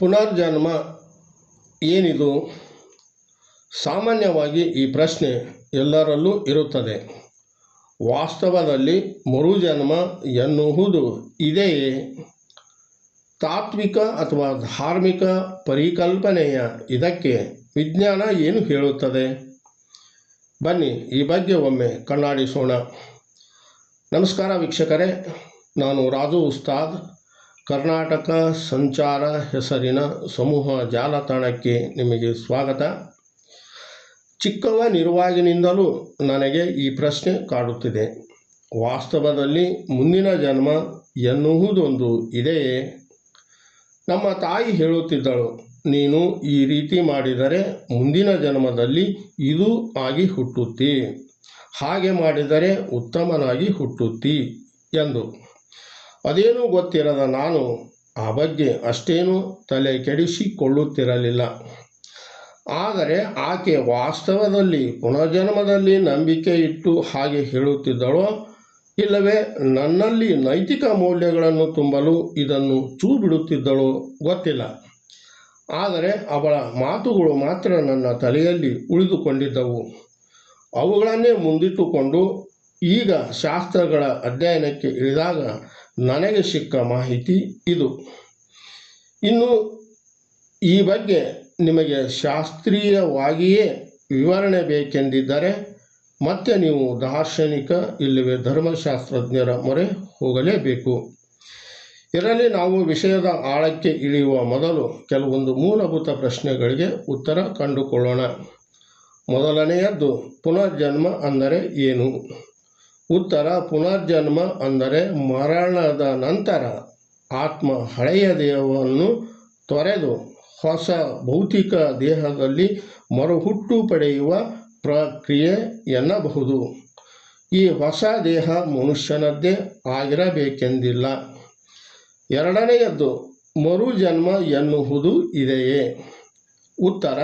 ಪುನರ್ಜನ್ಮ ಏನಿದು? ಸಾಮಾನ್ಯವಾಗಿ ಈ ಪ್ರಶ್ನೆ ಎಲ್ಲರಲ್ಲೂ ಇರುತ್ತದೆ. ವಾಸ್ತವದಲ್ಲಿ ಮರುಜನ್ಮ ಎನ್ನುವುದು ಇದೆಯೇ? ತಾತ್ವಿಕ ಅಥವಾ ಧಾರ್ಮಿಕ ಪರಿಕಲ್ಪನೆಯ ಇದಕ್ಕೆ ವಿಜ್ಞಾನ ಏನು ಹೇಳುತ್ತದೆ? ಬನ್ನಿ ಈ ಬಗ್ಗೆ ಒಮ್ಮೆ ಕಣ್ಣಾಡಿಸೋಣ. ನಮಸ್ಕಾರ ವೀಕ್ಷಕರೇ, ನಾನು ರಾಜು ಉಸ್ತಾದ್. ಕರ್ನಾಟಕ ಸಂಚಾರ ಹೆಸರಿನ ಸಮೂಹ ಜಾಲತಾಣಕ್ಕೆ ನಿಮಗೆ ಸ್ವಾಗತ. ಚಿಕ್ಕವನಿರುವಾಗಿನಿಂದಲೂ ನನಗೆ ಈ ಪ್ರಶ್ನೆ ಕಾಡುತ್ತಿದೆ. ವಾಸ್ತವದಲ್ಲಿ ಮುಂದಿನ ಜನ್ಮ ಎನ್ನುವುದೊಂದು ಇದೆಯೇ? ನಮ್ಮ ತಾಯಿ ಹೇಳುತ್ತಿದ್ದಳು, ನೀನು ಈ ರೀತಿ ಮಾಡಿದರೆ ಮುಂದಿನ ಜನ್ಮದಲ್ಲಿ ಇದು ಆಗಿ ಹುಟ್ಟುತ್ತಿ, ಹಾಗೆ ಮಾಡಿದರೆ ಉತ್ತಮನಾಗಿ ಹುಟ್ಟುತ್ತಿ ಎಂದು. ಅದೇನೂ ಗೊತ್ತಿರದ ನಾನು ಆ ಬಗ್ಗೆ ಅಷ್ಟೇನೂ ತಲೆ ಕೆಡಿಸಿಕೊಳ್ಳುತ್ತಿರಲಿಲ್ಲ. ಆದರೆ ಆಕೆ ವಾಸ್ತವದಲ್ಲಿ ಪುನರ್ಜನ್ಮದಲ್ಲಿ ನಂಬಿಕೆ ಇಟ್ಟು ಹಾಗೆ ಹೇಳುತ್ತಿದ್ದಳೋ ಇಲ್ಲವೇ ನನ್ನಲ್ಲಿ ನೈತಿಕ ಮೌಲ್ಯಗಳನ್ನು ತುಂಬಲು ಇದನ್ನು ಬಿಡುತ್ತಿದ್ದಳೋ ಗೊತ್ತಿಲ್ಲ. ಆದರೆ ಅವಳ ಮಾತುಗಳು ಮಾತ್ರ ನನ್ನ ತಲೆಯಲ್ಲಿ ಉಳಿದುಕೊಂಡಿದ್ದವು. ಅವುಗಳನ್ನೇ ಮುಂದಿಟ್ಟುಕೊಂಡು ಈಗ ಶಾಸ್ತ್ರಗಳ ಅಧ್ಯಯನಕ್ಕೆ ಇಳಿದಾಗ ನನಗೆ ಸಿಕ್ಕ ಮಾಹಿತಿ ಇದು. ಇನ್ನು ಈ ಬಗ್ಗೆ ನಿಮಗೆ ಶಾಸ್ತ್ರೀಯವಾಗಿಯೇ ವಿವರಣೆ ಬೇಕೆಂದಿದ್ದರೆ ಮತ್ತೆ ನೀವು ದಾರ್ಶನಿಕ ಇಲ್ಲವೇ ಧರ್ಮಶಾಸ್ತ್ರಜ್ಞರ ಮೊರೆ ಹೋಗಲೇಬೇಕು. ಇದರಲ್ಲಿ ನಾವು ವಿಷಯದ ಆಳಕ್ಕೆ ಇಳಿಯುವ ಮೊದಲು ಕೆಲವೊಂದು ಮೂಲಭೂತ ಪ್ರಶ್ನೆಗಳಿಗೆ ಉತ್ತರ ಕಂಡುಕೊಳ್ಳೋಣ. ಮೊದಲನೆಯದ್ದು, ಪುನರ್ಜನ್ಮ ಅಂದರೆ ಏನು? ಉತ್ತರ: ಪುನರ್ಜನ್ಮ ಅಂದರೆ ಮರಣದ ನಂತರ ಆತ್ಮ ಹಳೆಯ ದೇಹವನ್ನು ತೊರೆದು ಹೊಸ ಭೌತಿಕ ದೇಹದಲ್ಲಿ ಮರುಹುಟ್ಟು ಪಡೆಯುವ ಪ್ರಕ್ರಿಯೆ ಎನ್ನಬಹುದು. ಈ ಹೊಸ ದೇಹ ಮನುಷ್ಯನದ್ದೇ ಆಗಿರಬೇಕೆಂದಿಲ್ಲ. ಎರಡನೆಯದ್ದು, ಮರುಜನ್ಮ ಎನ್ನುವುದು ಇದೆಯೇ? ಉತ್ತರ: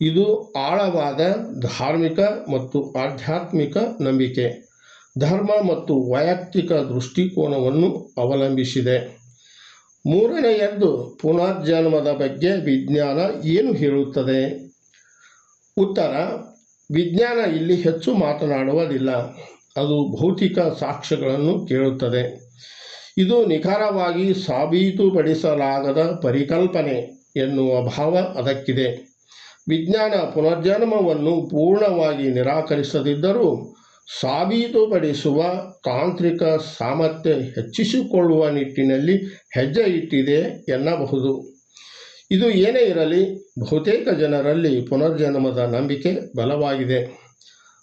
ಇದು ಆಳವಾದ ಧಾರ್ಮಿಕ ಮತ್ತು ಆಧ್ಯಾತ್ಮಿಕ ನಂಬಿಕೆ, ಧರ್ಮ ಮತ್ತು ವೈಯಕ್ತಿಕ ದೃಷ್ಟಿಕೋನವನ್ನು ಅವಲಂಬಿಸಿದೆ. ಮೂರನೆಯದ್ದು, ಪುನರ್ಜನ್ಮದ ಬಗ್ಗೆ ವಿಜ್ಞಾನ ಏನು ಹೇಳುತ್ತದೆ? ಉತ್ತರ: ವಿಜ್ಞಾನ ಇಲ್ಲಿ ಹೆಚ್ಚು ಮಾತನಾಡುವುದಿಲ್ಲ. ಅದು ಭೌತಿಕ ಸಾಕ್ಷ್ಯಗಳನ್ನು ಕೇಳುತ್ತದೆ. ಇದು ನಿಖರವಾಗಿ ಸಾಬೀತುಪಡಿಸಲಾಗದ ಪರಿಕಲ್ಪನೆ ಎನ್ನುವ ಭಾವ ಅದಕ್ಕಿದೆ. ವಿಜ್ಞಾನ ಪುನರ್ಜನ್ಮವನ್ನು ಪೂರ್ಣವಾಗಿ ನಿರಾಕರಿಸದಿದ್ದರೂ ಸಾಬೀತುಪಡಿಸುವ ತಾಂತ್ರಿಕ ಸಾಮರ್ಥ್ಯ ಹೆಚ್ಚಿಸಿಕೊಳ್ಳುವ ನಿಟ್ಟಿನಲ್ಲಿ ಹೆಜ್ಜೆ ಇಟ್ಟಿದೆ ಎನ್ನಬಹುದು. ಇದು ಏನೇ ಇರಲಿ, ಬಹುತೇಕ ಜನರಲ್ಲಿ ಪುನರ್ಜನ್ಮದ ನಂಬಿಕೆ ಬಲವಾಗಿದೆ.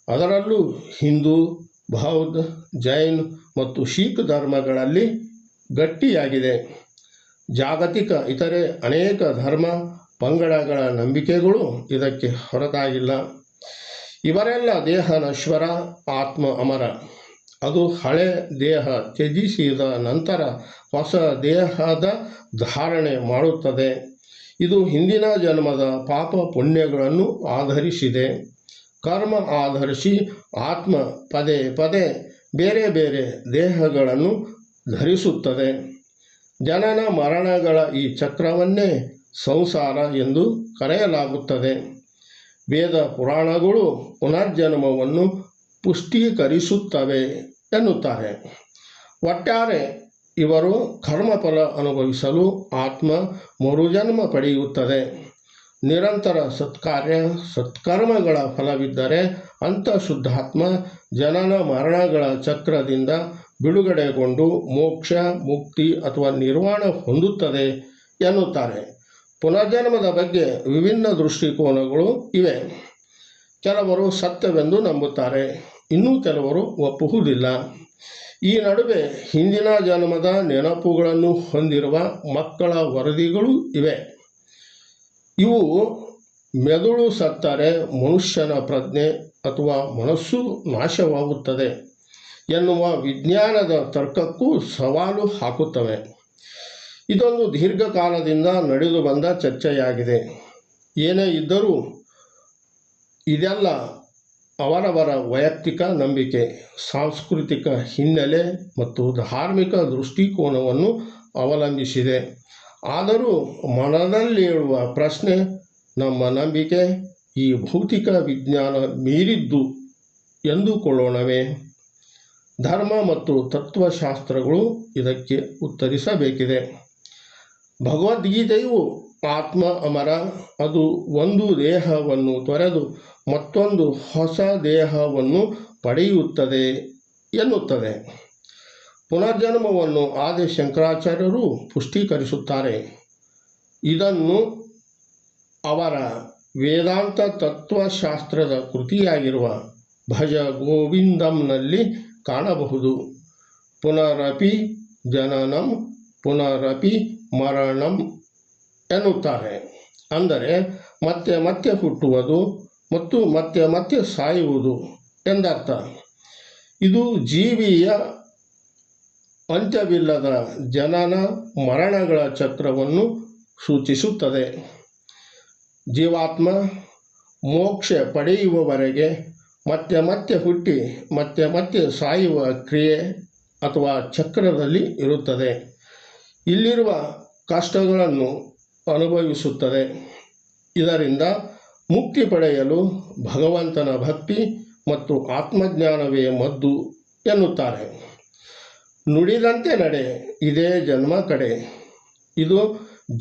ಅದರಲ್ಲೂ ಹಿಂದೂ, ಬೌದ್ಧ, ಜೈನ್ ಮತ್ತು ಸಿಖ್ ಧರ್ಮಗಳಲ್ಲಿ ಗಟ್ಟಿಯಾಗಿದೆ. ಜಾಗತಿಕ ಇತರೆ ಅನೇಕ ಧರ್ಮ ಪಂಗಡಗಳ ನಂಬಿಕೆಗಳು ಇದಕ್ಕೆ ಹೊರತಾಗಿಲ್ಲ. ಇವರೆಲ್ಲ ದೇಹ ನಶ್ವರ, ಆತ್ಮ ಅಮರ. ಅದು ಹಳೆ ದೇಹ ತ್ಯಜಿಸಿದ ನಂತರ ಹೊಸ ದೇಹದ ಧಾರಣೆ ಮಾಡುತ್ತದೆ. ಇದು ಹಿಂದಿನ ಜನ್ಮದ ಪಾಪ ಪುಣ್ಯಗಳನ್ನು ಆಧರಿಸಿದೆ. ಕರ್ಮ ಆಧರಿಸಿ ಆತ್ಮ ಪದೇ ಪದೇ ಬೇರೆ ಬೇರೆ ದೇಹಗಳನ್ನು ಧರಿಸುತ್ತದೆ. ಜನನ ಮರಣಗಳ ಈ ಚಕ್ರವನ್ನೇ ಸಂಸಾರ ಎಂದು ಕರೆಯಲಾಗುತ್ತದೆ. ವೇದ ಪುರಾಣಗಳು ಪುನರ್ಜನ್ಮವನ್ನು ಪುಷ್ಟೀಕರಿಸುತ್ತವೆ ಎನ್ನುತ್ತಾರೆ. ಒಟ್ಟಾರೆ ಇವರು ಕರ್ಮಫಲ ಅನುಭವಿಸಲು ಆತ್ಮ ಮರುಜನ್ಮ ಪಡೆಯುತ್ತದೆ. ನಿರಂತರ ಸತ್ಕಾರ್ಯ ಸತ್ಕರ್ಮಗಳ ಫಲವಿದ್ದರೆ ಅಂತಃಶುದ್ಧಾತ್ಮ ಜನನ ಮರಣಗಳ ಚಕ್ರದಿಂದ ಬಿಡುಗಡೆಗೊಂಡು ಮೋಕ್ಷ, ಮುಕ್ತಿ ಅಥವಾ ನಿರ್ವಾಣ ಹೊಂದುತ್ತದೆ ಎನ್ನುತ್ತಾರೆ. ಪುನರ್ಜನ್ಮದ ಬಗ್ಗೆ ವಿಭಿನ್ನ ದೃಷ್ಟಿಕೋನಗಳು ಇವೆ. ಕೆಲವರು ಸತ್ಯವೆಂದು ನಂಬುತ್ತಾರೆ, ಇನ್ನೂ ಕೆಲವರು ಒಪ್ಪುವುದಿಲ್ಲ. ಈ ನಡುವೆ ಹಿಂದಿನ ಜನ್ಮದ ನೆನಪುಗಳನ್ನು ಹೊಂದಿರುವ ಮಕ್ಕಳ ವರದಿಗಳು ಇವೆ. ಇವು ಮೆದುಳು ಸತ್ತರೆ ಮನುಷ್ಯನ ಪ್ರಜ್ಞೆ ಅಥವಾ ಮನಸ್ಸು ನಾಶವಾಗುತ್ತದೆ ಎನ್ನುವ ವಿಜ್ಞಾನದ ತರ್ಕಕ್ಕೂ ಸವಾಲು ಹಾಕುತ್ತವೆ. ಇದೊಂದು ದೀರ್ಘಕಾಲದಿಂದ ನಡೆದು ಬಂದ ಚರ್ಚೆಯಾಗಿದೆ. ಏನೇ ಇದ್ದರೂ ಇದೆಲ್ಲ ಅವರವರ ವೈಯಕ್ತಿಕ ನಂಬಿಕೆ, ಸಾಂಸ್ಕೃತಿಕ ಹಿನ್ನೆಲೆ ಮತ್ತು ಧಾರ್ಮಿಕ ದೃಷ್ಟಿಕೋನವನ್ನು ಅವಲಂಬಿಸಿದೆ. ಆದರೂ ಮನದಲ್ಲೇಳುವ ಪ್ರಶ್ನೆ, ನಮ್ಮ ನಂಬಿಕೆ ಈ ಭೌತಿಕ ವಿಜ್ಞಾನ ಮೀರಿದ್ದು ಎಂದುಕೊಳ್ಳೋಣವೇ? ಧರ್ಮ ಮತ್ತು ತತ್ವಶಾಸ್ತ್ರಗಳು ಇದಕ್ಕೆ ಉತ್ತರಿಸಬೇಕಿದೆ. ಭಗವದ್ಗೀತೆಯು ಆತ್ಮ ಅಮರ, ಅದು ಒಂದು ದೇಹವನ್ನು ತೊರೆದು ಮತ್ತೊಂದು ಹೊಸ ದೇಹವನ್ನು ಪಡೆಯುತ್ತದೆ ಎನ್ನುತ್ತದೆ. ಪುನರ್ಜನ್ಮವನ್ನು ಆದಿ ಶಂಕರಾಚಾರ್ಯರು ಪುಷ್ಟೀಕರಿಸುತ್ತಾರೆ. ಇದನ್ನು ಅವರ ವೇದಾಂತ ತತ್ವಶಾಸ್ತ್ರದ ಕೃತಿಯಾಗಿರುವ ಭಜ ಗೋವಿಂದಂನಲ್ಲಿ ಕಾಣಬಹುದು. ಪುನರಪಿ ಜನನಂ ಪುನರಪಿ ಮರಣಂ ಎನ್ನುತ್ತಾರೆ. ಅಂದರೆ ಮತ್ತೆ ಮತ್ತೆ ಹುಟ್ಟುವುದು ಮತ್ತು ಮತ್ತೆ ಮತ್ತೆ ಸಾಯುವುದು ಎಂದರ್ಥ. ಇದು ಜೀವಿಯ ಅಂತ್ಯವಿಲ್ಲದ ಜನನ ಮರಣಗಳ ಚಕ್ರವನ್ನು ಸೂಚಿಸುತ್ತದೆ. ಜೀವಾತ್ಮ ಮೋಕ್ಷ ಪಡೆಯುವವರೆಗೆ ಮತ್ತೆ ಮತ್ತೆ ಹುಟ್ಟಿ ಮತ್ತೆ ಮತ್ತೆ ಸಾಯುವ ಕ್ರಿಯೆ ಅಥವಾ ಚಕ್ರದಲ್ಲಿ ಇರುತ್ತದೆ. ಇಲ್ಲಿರುವ ಕಷ್ಟಗಳನ್ನು ಅನುಭವಿಸುತ್ತದೆ. ಇದರಿಂದ ಮುಕ್ತಿ ಪಡೆಯಲು ಭಗವಂತನ ಭಕ್ತಿ ಮತ್ತು ಆತ್ಮಜ್ಞಾನವೇ ಮದ್ದು ಎನ್ನುತ್ತಾರೆ. ನುಡಿದಂತೆ ನಡೆ, ಇದೇ ಜನ್ಮ ಕಡೆ. ಇದು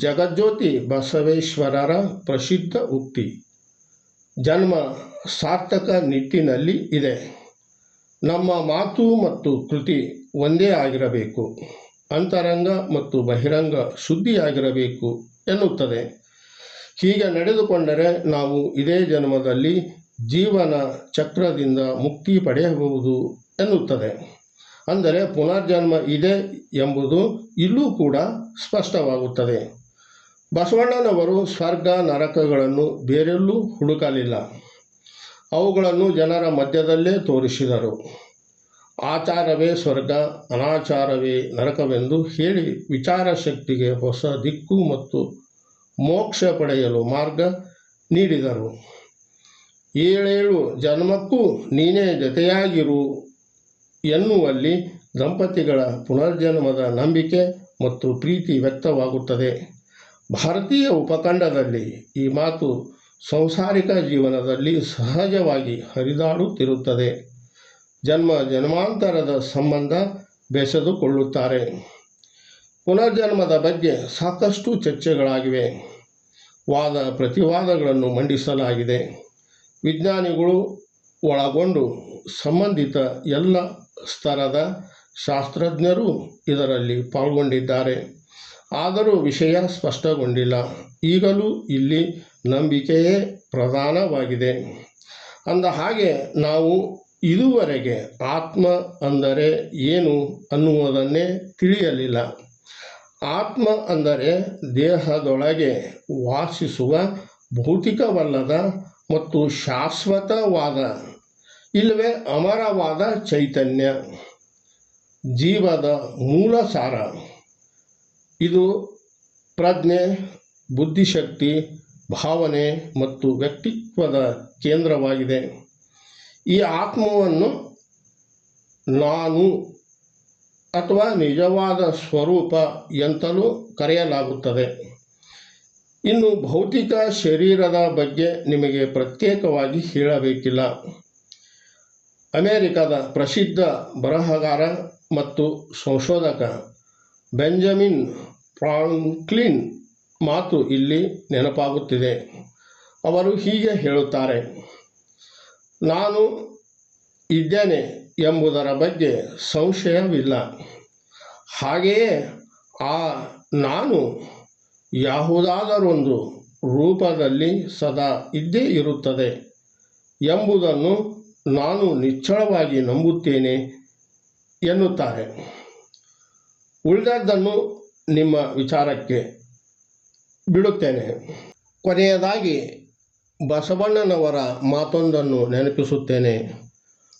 ಜಗಜ್ಯೋತಿ ಬಸವೇಶ್ವರರ ಪ್ರಸಿದ್ಧ ಉಕ್ತಿ. ಜನ್ಮ ಸಾರ್ಥಕ ನಿಟ್ಟಿನಲ್ಲಿ ಇದೆ. ನಮ್ಮ ಮಾತು ಮತ್ತು ಕೃತಿ ಒಂದೇ ಆಗಿರಬೇಕು. ಅಂತರಂಗ ಮತ್ತು ಬಹಿರಂಗ ಶುದ್ಧಿಯಾಗಿರಬೇಕು ಎನ್ನುತ್ತದೆ. ಹೀಗೆ ನಡೆದುಕೊಂಡರೆ ನಾವು ಇದೇ ಜನ್ಮದಲ್ಲಿ ಜೀವನ ಚಕ್ರದಿಂದ ಮುಕ್ತಿ ಪಡೆಯಬಹುದು ಎನ್ನುತ್ತದೆ. ಅಂದರೆ ಪುನರ್ಜನ್ಮ ಇದೆ ಎಂಬುದು ಇಲ್ಲೂ ಕೂಡ ಸ್ಪಷ್ಟವಾಗುತ್ತದೆ. ಬಸವಣ್ಣನವರು ಸ್ವರ್ಗ ನರಕಗಳನ್ನು ಬೇರೆಲ್ಲೂ ಹುಡುಕಲಿಲ್ಲ. ಅವುಗಳನ್ನು ಜನರ ಮಧ್ಯದಲ್ಲೇ ತೋರಿಸಿದರು. ಆಚಾರವೇ ಸ್ವರ್ಗ, ಅನಾಚಾರವೇ ನರಕವೆಂದು ಹೇಳಿ ವಿಚಾರ ಶಕ್ತಿಗೆ ಹೊಸ ದಿಕ್ಕು ಮತ್ತು ಮೋಕ್ಷ ಪಡೆಯಲು ಮಾರ್ಗ ನೀಡಿದರು. 7 ಜನ್ಮಕ್ಕೂ ನೀನೇ ಜತೆಯಾಗಿರು ಎನ್ನುವಲ್ಲಿ ದಂಪತಿಗಳ ಪುನರ್ಜನ್ಮದ ನಂಬಿಕೆ ಮತ್ತು ಪ್ರೀತಿ ವ್ಯಕ್ತವಾಗುತ್ತದೆ. ಭಾರತೀಯ ಉಪಖಂಡದಲ್ಲಿ ಈ ಮಾತು ಸಂಸಾರಿಕ ಜೀವನದಲ್ಲಿ ಸಹಜವಾಗಿ ಹರಿದಾಡುತ್ತಿರುತ್ತದೆ. ಜನ್ಮ ಜನ್ಮಾಂತರದ ಸಂಬಂಧ ಬೆಸೆದುಕೊಳ್ಳುತ್ತಾರೆ. ಪುನರ್ಜನ್ಮದ ಬಗ್ಗೆ ಸಾಕಷ್ಟು ಚರ್ಚೆಗಳಾಗಿವೆ. ವಾದ ಪ್ರತಿವಾದಗಳನ್ನು ಮಂಡಿಸಲಾಗಿದೆ. ವಿಜ್ಞಾನಿಗಳು ಒಳಗೊಂಡು ಸಂಬಂಧಿತ ಎಲ್ಲ ಸ್ತರದ ಶಾಸ್ತ್ರಜ್ಞರು ಇದರಲ್ಲಿ ಪಾಲ್ಗೊಂಡಿದ್ದಾರೆ. ಆದರೂ ವಿಷಯ ಸ್ಪಷ್ಟಗೊಂಡಿಲ್ಲ. ಈಗಲೂ ಇಲ್ಲಿ ನಂಬಿಕೆಯೇ ಪ್ರಧಾನವಾಗಿದೆ. ಅಂದ ಹಾಗೆ ನಾವು ಇದುವರೆಗೆ ಆತ್ಮ ಅಂದರೆ ಏನು ಅನ್ನುವುದನ್ನೇ ತಿಳಿಯಲಿಲ್ಲ. ಆತ್ಮ ಅಂದರೆ ದೇಹದೊಳಗೆ ವಾಸಿಸುವ ಭೌತಿಕವಲ್ಲದ ಮತ್ತು ಶಾಶ್ವತವಾದ, ಇಲ್ಲವೇ ಅಮರವಾದ ಚೈತನ್ಯ, ಜೀವದ ಮೂಲ ಸಾರ. ಇದು ಪ್ರಜ್ಞೆ, ಬುದ್ಧಿಶಕ್ತಿ, ಭಾವನೆ ಮತ್ತು ವ್ಯಕ್ತಿತ್ವದ ಕೇಂದ್ರವಾಗಿದೆ. ಈ ಆತ್ಮವನ್ನು ನಾನು ಅಥವಾ ನಿಜವಾದ ಸ್ವರೂಪ ಎಂತಲೂ ಕರೆಯಲಾಗುತ್ತದೆ. ಇನ್ನು ಭೌತಿಕ ಶರೀರದ ಬಗ್ಗೆ ನಿಮಗೆ ಪ್ರತ್ಯೇಕವಾಗಿ ಹೇಳಬೇಕಿಲ್ಲ. ಅಮೆರಿಕದ ಪ್ರಸಿದ್ಧ ಬರಹಗಾರ ಮತ್ತು ಸಂಶೋಧಕ ಬೆಂಜಮಿನ್ ಫ್ರಾಂಕ್ಲಿನ್ ಮಾತು ಇಲ್ಲಿ ನೆನಪಾಗುತ್ತಿದೆ. ಅವರು ಹೀಗೆ ಹೇಳುತ್ತಾರೆ: ನಾನು ಇದ್ದೇನೆ ಎಂಬುದರ ಬಗ್ಗೆ ಸಂಶಯವಿಲ್ಲ. ಹಾಗೆಯೇ ಆ ನಾನು ಯಾವುದಾದರೊಂದು ರೂಪದಲ್ಲಿ ಸದಾ ಇದ್ದೇ ಇರುತ್ತದೆ ಎಂಬುದನ್ನು ನಾನು ನಿಶ್ಚಳವಾಗಿ ನಂಬುತ್ತೇನೆ ಎನ್ನುತ್ತಾರೆ. ಉಳಿದದ್ದನ್ನು ನಿಮ್ಮ ವಿಚಾರಕ್ಕೆ ಬಿಡುತ್ತೇನೆ. ಕೊನೆಯದಾಗಿ ಬಸವಣ್ಣನವರ ಮಾತೊಂದನ್ನು ನೆನಪಿಸುತ್ತೇನೆ.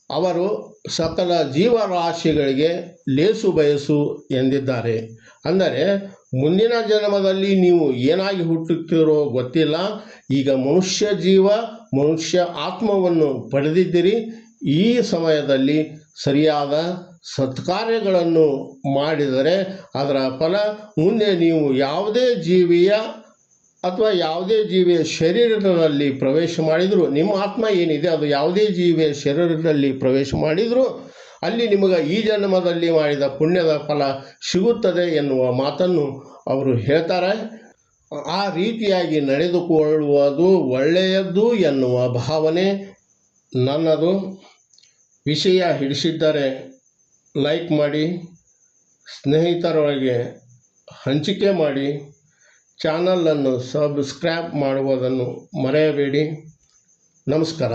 ಅವರು ಸಕಲ ಜೀವರಾಶಿಗಳಿಗೆ ಲೇಸು ಬಯಸು ಎಂದಿದ್ದಾರೆ. ಅಂದರೆ ಮುಂದಿನ ಜನ್ಮದಲ್ಲಿ ನೀವು ಏನಾಗಿ ಹುಟ್ಟುತ್ತೀರೋ ಗೊತ್ತಿಲ್ಲ. ಈಗ ಮನುಷ್ಯ ಆತ್ಮವನ್ನು ಪಡೆದಿದ್ದೀರಿ. ಈ ಸಮಯದಲ್ಲಿ ಸರಿಯಾದ ಸತ್ಕಾರ್ಯಗಳನ್ನು ಮಾಡಿದರೆ ಅದರ ಫಲ ಮುಂದೆ ನೀವು ಯಾವುದೇ ಜೀವಿಯ ಶರೀರದಲ್ಲಿ ಪ್ರವೇಶ ಮಾಡಿದರೂ, ನಿಮ್ಮ ಆತ್ಮ ಏನಿದೆ ಅದು ಯಾವುದೇ ಜೀವಿಯ ಶರೀರದಲ್ಲಿ ಪ್ರವೇಶ ಮಾಡಿದರೂ ಅಲ್ಲಿ ನಿಮಗೆ ಈ ಜನ್ಮದಲ್ಲಿ ಮಾಡಿದ ಪುಣ್ಯದ ಫಲ ಸಿಗುತ್ತದೆ ಎನ್ನುವ ಮಾತನ್ನು ಅವರು ಹೇಳ್ತಾರೆ. ಆ ರೀತಿಯಾಗಿ ನಡೆದುಕೊಳ್ಳುವುದು ಒಳ್ಳೆಯದು ಎನ್ನುವ ಭಾವನೆ ನನ್ನದು. ವಿಷಯ ಹಿಡಿಸಿದ್ದರೆ ಲೈಕ್ ಮಾಡಿ, ಸ್ನೇಹಿತರೊಳಗೆ ಹಂಚಿಕೆ ಮಾಡಿ, ಚಾನಲನ್ನು ಸಬ್ಸ್ಕ್ರೈಬ್ ಮಾಡುವುದನ್ನು ಮರೆಯಬೇಡಿ. ನಮಸ್ಕಾರ.